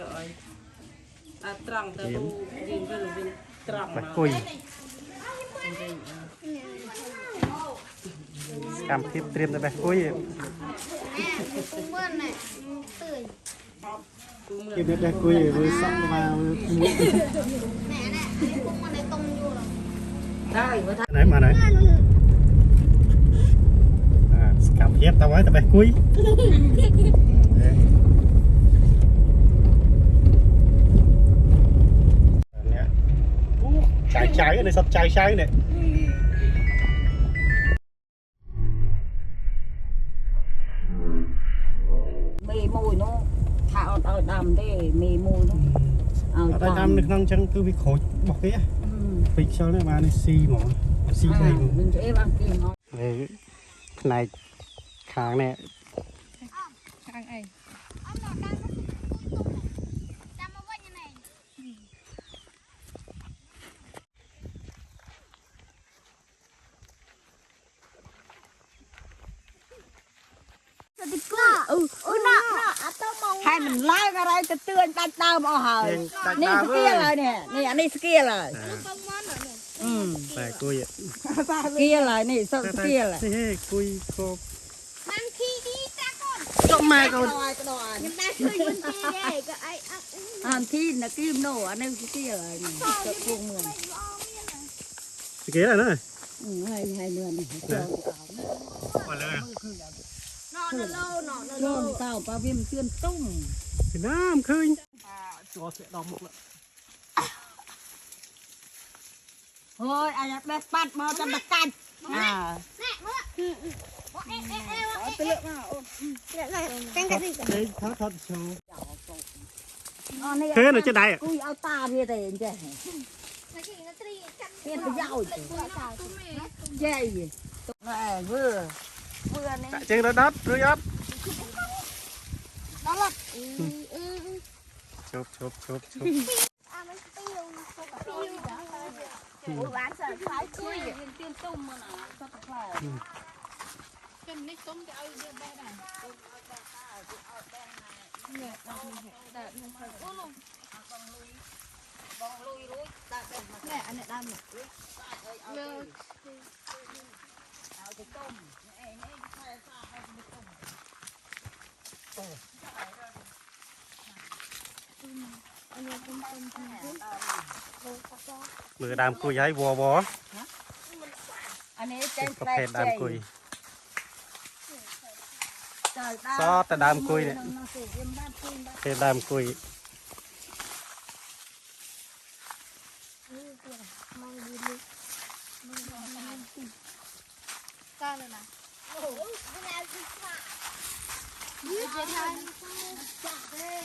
rồi trăng từ nhìn cái lùi trăng mà cùi cam tiếp tiêm tới cùi cái biết đây cùi với sẵn vào đấy mà đấy cam tiếp tao ấy tới cùi trái này sắp trái này mì mùi nó thảo ở đầm để mì mùi nó ở đây đầm được năng chân cứ bị khổ bọc cái bị sao này mà này xì mỏ xì này này kháng này kháng ấyให้มันไล่อะไรจะเตือนตัดตามเอาหายนี่สกี้อะไรเนี่ยนี่อันนี้สกี้อะไรแต่กุยสกี้อะไรนี่สกี้อะไรเฮ้กุยโคมันขี้ดีจ้าก่อน ก็มาก่อนยังได้ช่วยมันดีเลยก็ไอ้อันที่นักกิมโนอันนี้สกี้อะไรนี่จะพวงเมืองสกี้อะไรนะให้เมืองเจ้ามาเลยนอนโลนอนโล โล่งเต้าปลาเบี้ยมเตือนตุ้มน้ำคืนตัวเสียดอกหมดละเฮ้ยอะไรเบ็ดปัดมาจะมากันแน่เมื่อไปเลือกมาแกงกะทิกันเฮ้ยทอดโชว์เฮ้ยหนูจะได้กูเอาตาเบี้ยแต่เองเจ้เบี้ยไปยาวเจ้เบื่อนี่เจงระดับรู้ยับđó là chụpมันเปรี้ยวนะเปรี้ยวหวานสดคล้ายกุ้ยเตี้ยนตุ้มมันอ่ะสักคราวเป็นนิส้มจะเอาเยอะได้ไหมเนี่ยเราแต่ลุงเคยโอ้ลุงบองลุยรู้ตาเป็นมาเนี่ยอันนี้ได้หมดเลยเอาไปต้มนี่ใส่ซาให้ไปต้มมือดามกุยให้วัวบออันนี้เต็มประเภทดามกุยซอสแต่ดามกุยเนี่ยเทดามกุยก้าวเลยนะโอ้โหไม่ได้สิค่ะยืดจะทันจับเลย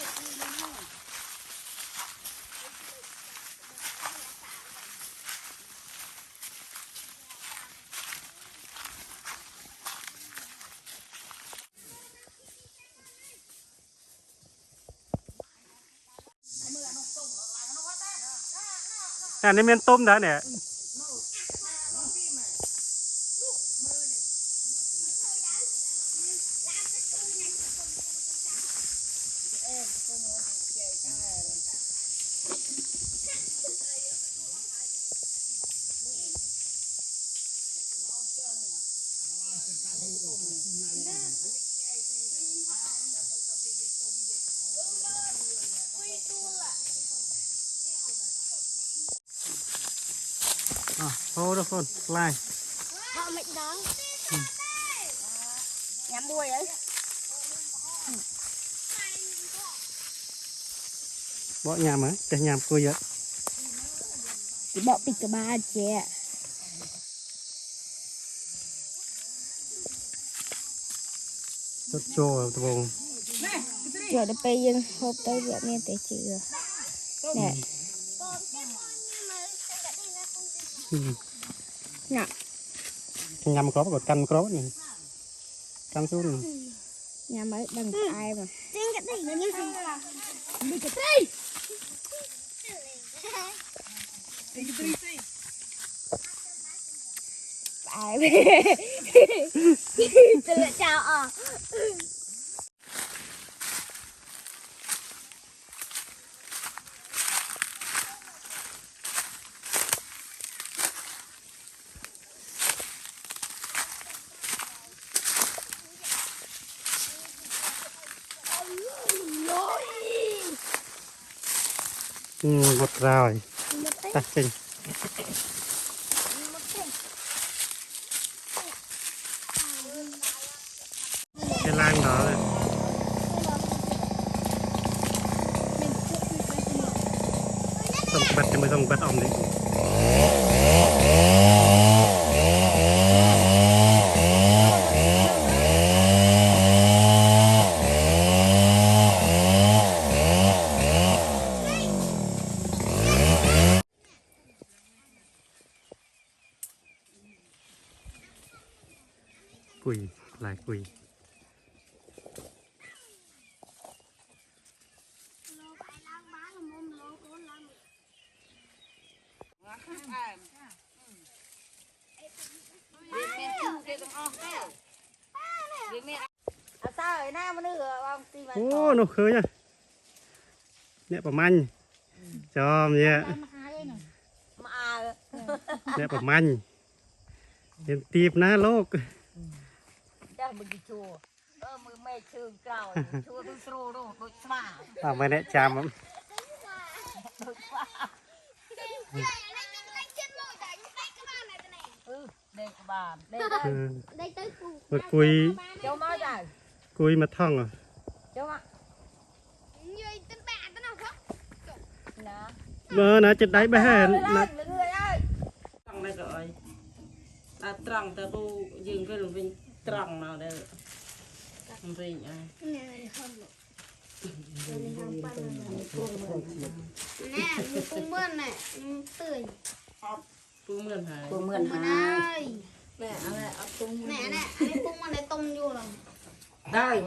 อันนี้มันต้มนะเนี่ยโอ้ทุกคนไล่พ่อไม่ดังย้ำบวยเลยบ่ยามเหรอจะยามกุยเยอะบอกปิดกระบาลเจ๊จุดโจตัวบงเดี๋ยวไปยังพบได้แบบนี้แต่เชื่อเนี่ยเนี่ยยำครบกดกันครบนี่กันสู้นี่nhà mới đừng ai mà trên cái này như thế đi cái đây ai tôi lại chào à หมดรอยตัดจริงcái lan đó này xong bật thì mới xong bật ổng đi quỳ lại quỳ sao ấy na mà nữa ông tìm mà ô nó khơi nha nè bà manh cho nè mà nè bà manh em tiếp ná lốc chắc mình đi chùa mình mê trường cầu chùa tôi sưu đâu đôi xả à mày nè chạm lắm đôi xả đây các bạn đây đây một cùi cháu nói rồi cùi mà thong à cháu ạ mơ nó chết đáy bé hèn trăng đây rồi trăng ta tu dừng cái lồng viên trăng nào đây lồng viên à nè như cung mơn này tươi cung mơn hả cung mơn ơi nè nè cung nè nè cung mà này tung vô rồi đây